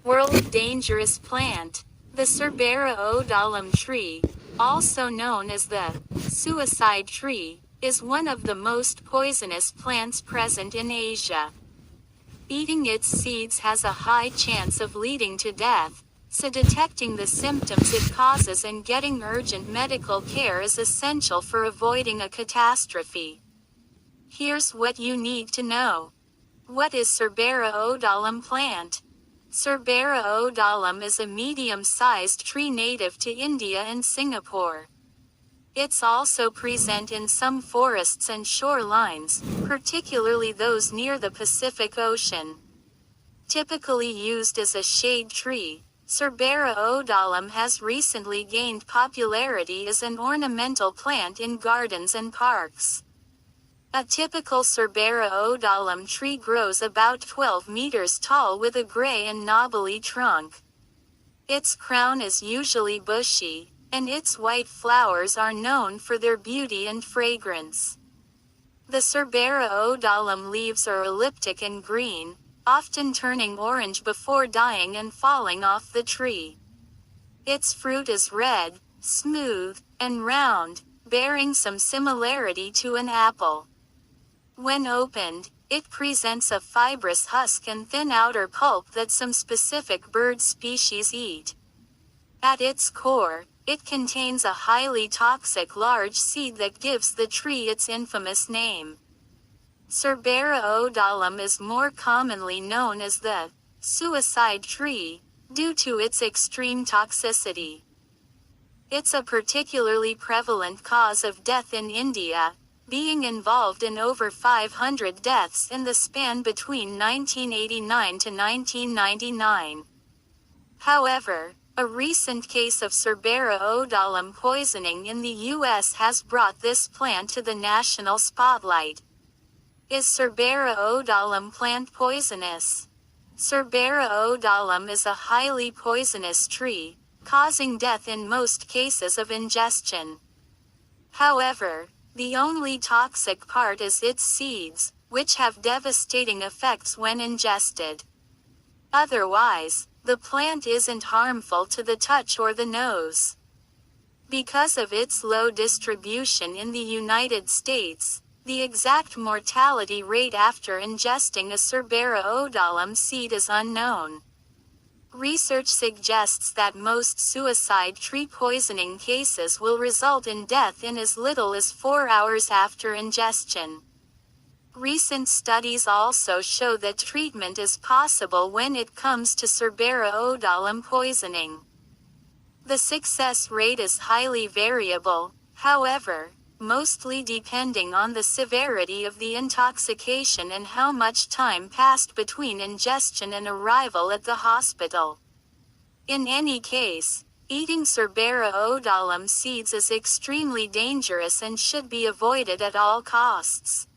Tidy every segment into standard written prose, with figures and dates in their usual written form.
World dangerous plant. The Cerbera odollam tree, also known as the suicide tree, is one of the most poisonous plants present in Asia. Eating its seeds has a high chance of leading to death, so detecting the symptoms it causes and getting urgent medical care is essential for avoiding a catastrophe. Here's what you need to know. What is Cerbera odollam plant? Cerbera odollam is a medium-sized tree native to India and Singapore. It's also present in some forests and shorelines, particularly those near the Pacific Ocean. Typically used as a shade tree, Cerbera odollam has recently gained popularity as an ornamental plant in gardens and parks. A typical Cerbera odollam tree grows about 12 meters tall with a gray and knobbly trunk. Its crown is usually bushy, and its white flowers are known for their beauty and fragrance. The Cerbera odollam leaves are elliptic and green, often turning orange before dying and falling off the tree. Its fruit is red, smooth, and round, bearing some similarity to an apple. When opened, it presents a fibrous husk and thin outer pulp that some specific bird species eat. At its core, it contains a highly toxic large seed that gives the tree its infamous name. Cerbera odollam is more commonly known as the suicide tree, due to its extreme toxicity. It's a particularly prevalent cause of death in India, being involved in over 500 deaths in the span between 1989 to 1999. However, a recent case of Cerbera odollam poisoning in the U.S. has brought this plant to the national spotlight. Is Cerbera odollam plant poisonous? Cerbera odollam is a highly poisonous tree, causing death in most cases of ingestion. However, the only toxic part is its seeds, which have devastating effects when ingested. Otherwise, the plant isn't harmful to the touch or the nose. Because of its low distribution in the United States, the exact mortality rate after ingesting a Cerbera odollam seed is unknown. Research suggests that most suicide tree poisoning cases will result in death in as little as 4 hours after ingestion. Recent studies also show that treatment is possible when it comes to Cerbera odollam poisoning. The success rate is highly variable, however, mostly depending on the severity of the intoxication and how much time passed between ingestion and arrival at the hospital. In any case, eating Cerbera odollam seeds is extremely dangerous and should be avoided at all costs.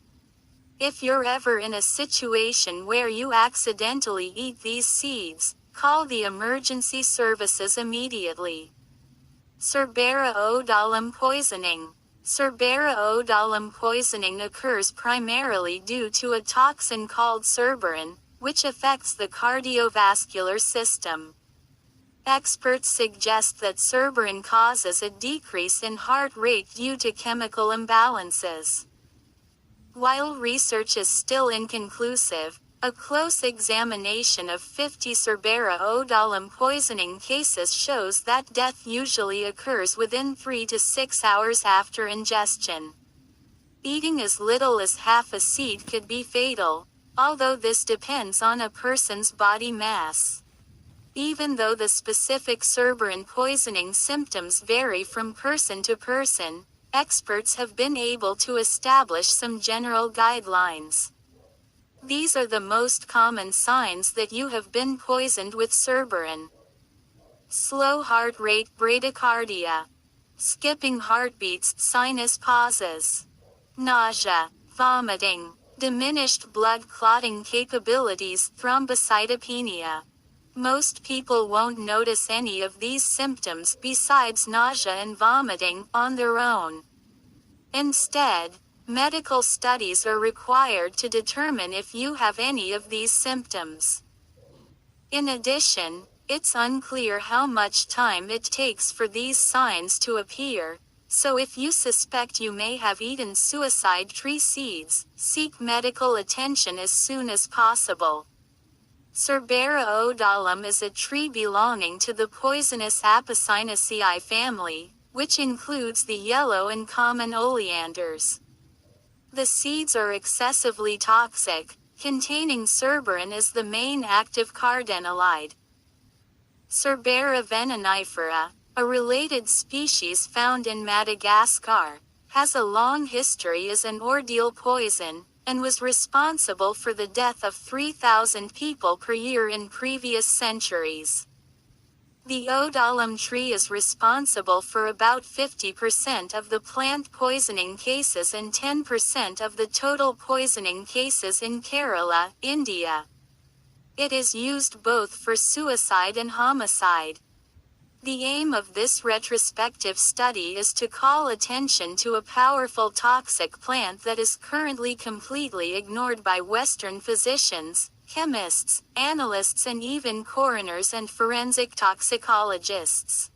If you're ever in a situation where you accidentally eat these seeds, call the emergency services immediately. Cerbera odollam poisoning. Cerbera odollam poisoning occurs primarily due to a toxin called cerberin, which affects the cardiovascular system. Experts suggest that cerberin causes a decrease in heart rate due to chemical imbalances. While research is still inconclusive, a close examination of 50 Cerbera odollam poisoning cases shows that death usually occurs within 3 to 6 hours after ingestion. Eating as little as half a seed could be fatal, although this depends on a person's body mass. Even though the specific cerberin poisoning symptoms vary from person to person, experts have been able to establish some general guidelines. These are the most common signs that you have been poisoned with cerberin. Slow heart rate, bradycardia. Skipping heartbeats, sinus pauses. Nausea, vomiting. Diminished blood clotting capabilities, thrombocytopenia. Most people won't notice any of these symptoms besides nausea and vomiting on their own. Instead, medical studies are required to determine if you have any of these symptoms. In addition, it's unclear how much time it takes for these signs to appear, so if you suspect you may have eaten suicide tree seeds, seek medical attention as soon as possible. Cerbera odollam is a tree belonging to the poisonous Apocynaceae family, which includes the yellow and common oleanders. The seeds are excessively toxic, containing cerberin as the main active cardenolide. Cerbera venenifera, a related species found in Madagascar, has a long history as an ordeal poison, and was responsible for the death of 3,000 people per year in previous centuries. The odollam tree is responsible for about 50% of the plant poisoning cases and 10% of the total poisoning cases in Kerala, India. It is used both for suicide and homicide. The aim of this retrospective study is to call attention to a powerful toxic plant that is currently completely ignored by Western physicians, chemists, analysts and even coroners and forensic toxicologists.